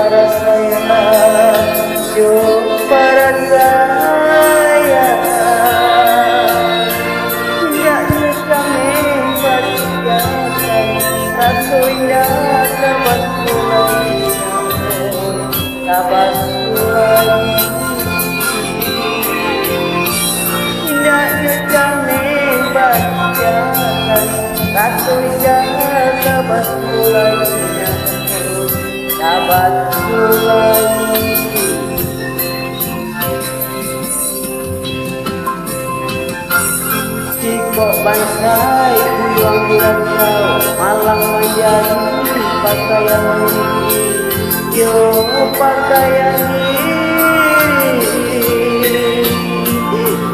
para saya, yo para saya. Tidak kami pertigakan, satu indah dapat mulai, dapat mulai. Tidak kami pertigakan, satu indah dapat mulai, dapat mulai. Kok bansai kuyang dirantau malah menjadi pakaian diri, yo pakaian diri.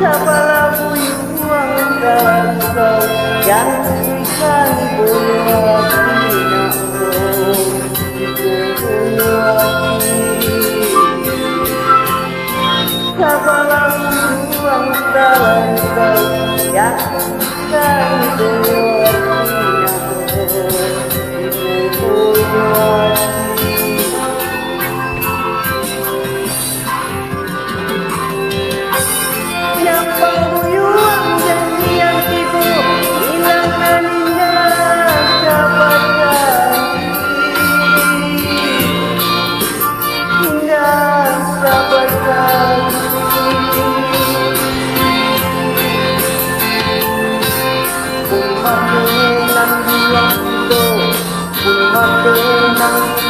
Sabalah kuyang dirantau yang berikan bunuh hati. Sabalah kuyang dirantau yang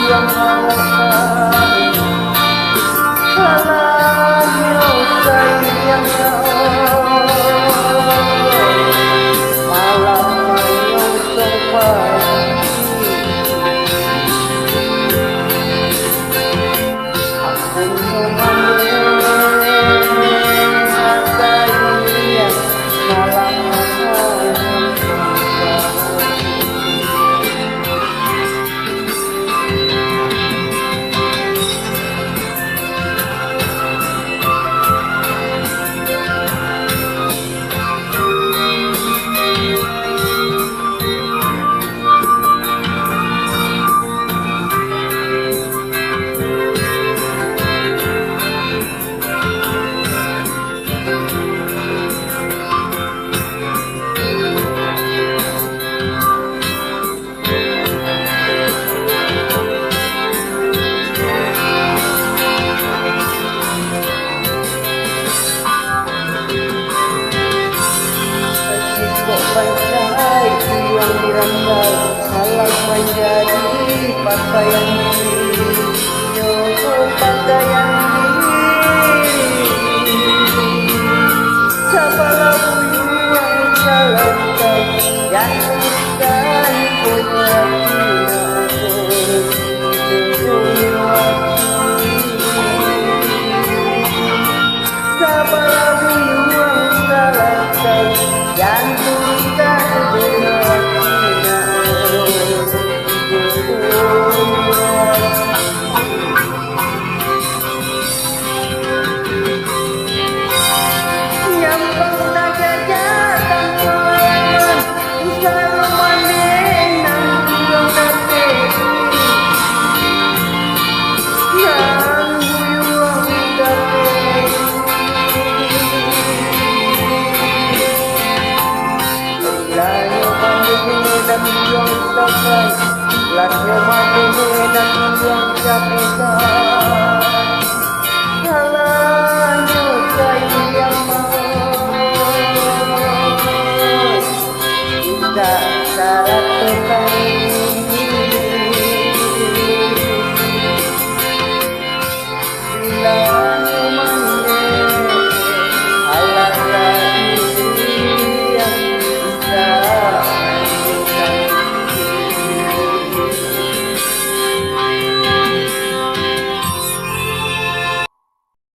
yang alasan halanyo sayang malam yang sempat aku mengambil sayang malam bansai kuyang dirantau malah menjadi pakaian diri, yo pakaian diri. Sabalah kuyang dirantau yang berikan bunuh hati. Sabalah